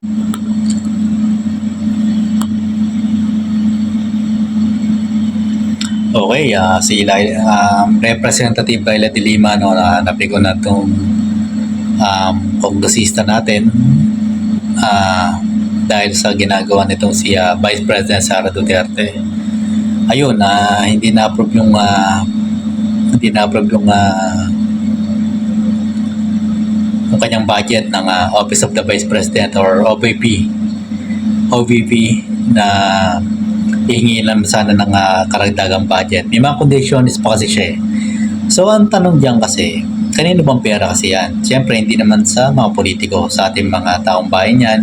Okay, si Representative Laila de Lima, no, na napigo na itong kongresista natin dahil sa ginagawa nitong si Vice President Sara Duterte. Ayun, hindi na-approve yung yung kanyang budget ng Office of the Vice President or OVP na hihingi lang sana ng karagdagang budget. May mga conditions pa kasi siya eh. So ang tanong diyan kasi, kanino bang pera kasi yan? Siyempre hindi naman sa mga politiko, sa ating mga taong bayan yan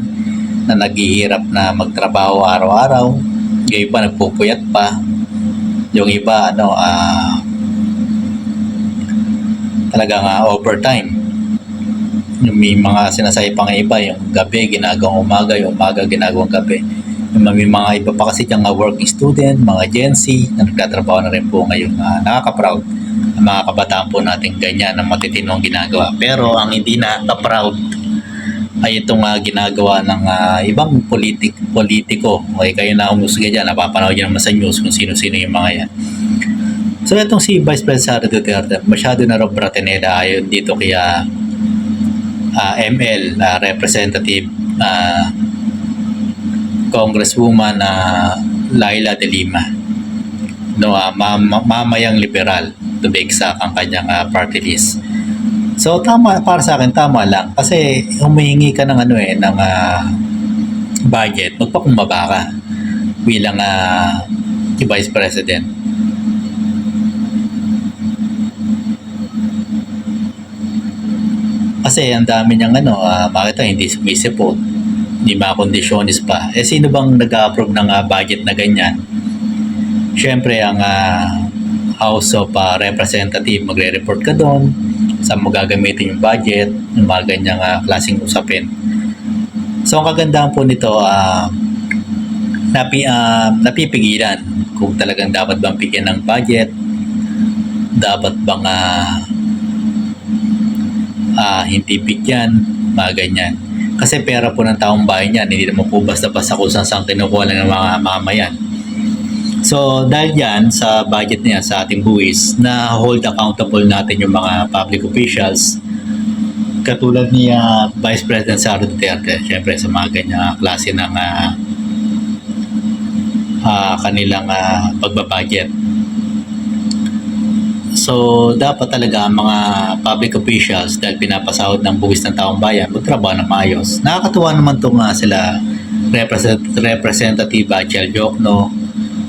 na naghihirap na magtrabaho araw-araw. Yung iba nagpupuyat pa. Yung iba talagang overtime. Yung may mga sinasay pang iba, yung gabi ginagawang umaga, yung umaga ginagawang gabi. May mga iba pa kasi diyang working student, mga Gen Z na nagtatrabaho na rin po ngayon. Nakaka-proud ang mga kabataan po natin ganyan na matitinong ginagawa. Pero ang hindi nakaka-proud ay itong ginagawa ng ibang politiko. Okay, kayo na umusga dyan, napapanood dyan naman sa news kung sino-sino yung mga yan. So itong si Vice President Sara Duterte, masyado na rin bratineda ayon dito kaya ML, Representative Congresswoman Laila de Lima, no, mamayang liberal to be exact ang kanyang party list. So tama, para sa akin tama lang kasi humihingi ka ng ng budget, magpakumbaba ka bilang Vice President. Kasi ang dami niyang makita hindi sumisipot, hindi makondisyonis pa. Eh sino bang nag-approve ng budget na ganyan? Siyempre ang House of Representative, magre-report ka doon saan mo gagamitin yung budget, yung mga ganyang klaseng usapin. So ang kagandahan po nito, napipigilan kung talagang dapat bang bigyan ng budget, dapat bang hindi bigyan, mga ganyan. Kasi pera po ng taong bayan yan, hindi naman po basta-basta kung saan kinukuha lang ng mga mamayan. So dahil yan sa budget niya sa ating buwis, na hold accountable natin yung mga public officials katulad ni Vice President Sara Duterte, syempre sa mga ganyang klase ng kanilang pagbabudget. So dapat talaga ang mga public officials, dahil pinapasahod ng buwis ng taong bayan, magtrabaho ng maayos. Nakakatuwa naman itong sila Representative Chel Jokno,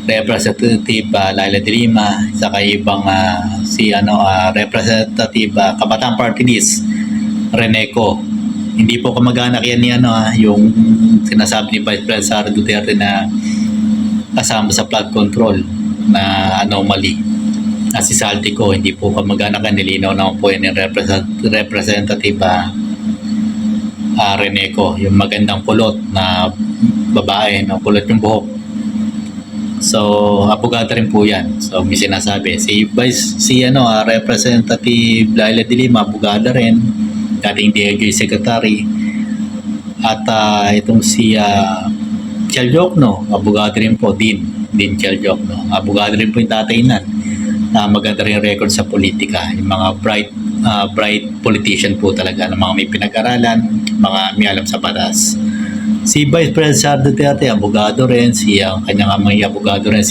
Representative Laila de Lima, saka ibang si Representative Kabataan Party List Reneco. Hindi po kamag-anak yan ni yung sinasabi ni Vice President Sara Duterte na kasama sa flood control na anomaly. Si Saltico, hindi po kamag-anak yan, nilinaw naman po yan yung Representative Reneco, yung magandang pulot na babae, no, pulot yung buhok. So abogado rin po yan. So may sinasabi si Representative Laila de Lima, abogado rin, dating DOJ Secretary. At itong si Chel Jokno, abogado rin po, din Chel Jokno, abogado rin po yung tatay na maganda rin record sa politika, yung mga bright politician po talaga, ng mga may pinag-aralan, mga may alam sa batas. Si Vice President Sara Duterte, abogado rin, kanyang mga abogado rin,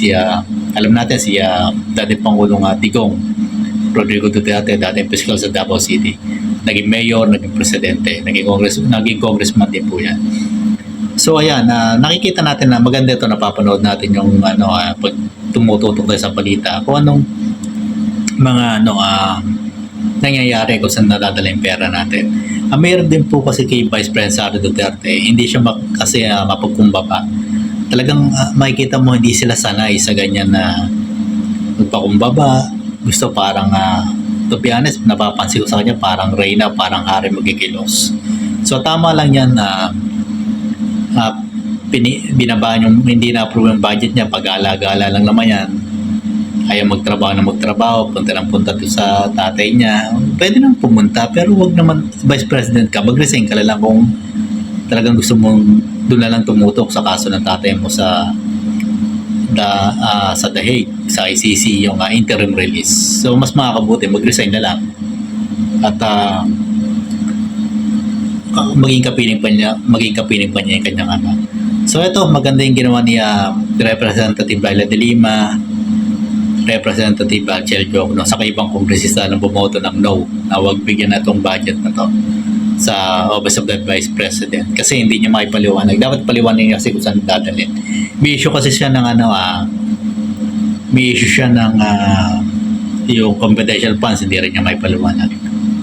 alam natin dating Pangulong Digong Rodrigo Duterte, dating piskal sa Davao City, naging mayor, naging presidente, naging congressman din po yan. So ayan, nakikita natin na maganda ito, napapanood natin yung pag tumututok tayo sa balita kung anong mga nangyayari kung saan nadadala yung pera natin. Mayroon din po kasi kay Vice President Sara Duterte, hindi siya kasi mapagkumbaba. Talagang makikita mo hindi sila sanay sa ganyan na magpakumbaba. Gusto parang, to be honest, napapansin ko sa kanya parang reyna, parang hari magikilos. So tama lang yan na binabaan yung hindi na-approve yung budget niya, pag-ala-gala lang naman yan. Ayaw magtrabaho, punta sa tatay niya. Pwede nang pumunta, pero wag naman Vice President ka, mag-resign ka lang kung talagang gusto mong doon na lang tumutok sa kaso ng tatay mo sa sa The Hague, sa ICC, yung interim release. So mas makakabuti mag-resign na lang at maging kapiling pa niya yung kanyang ama. So ito, maganda yung ginawa ni Representative Laila de Lima, Representative Chel Jokno, sa ibang kongresista na bumoto ng no na wag bigyan na itong budget na to sa Office of the Vice President kasi hindi niya maipaliwanag. Dapat paliwanag niya kasi kung saan dadalhin. May issue kasi siya ng yung confidential funds, hindi rin niya maipaliwanag.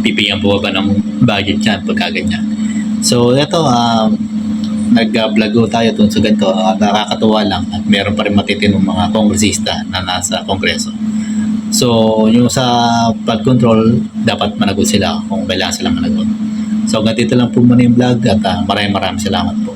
Pipigyan po ba ng budget yan pagka ganyan. So ito, nag-vlog tayo tungkol sa ganito. Nakakatuwa lang at meron pa rin matitinong mga kongresista na nasa kongreso. So yung sa flood control, dapat managot sila kung kailangan sila managot. So hanggang dito lang po muna yung vlog at maraming salamat po.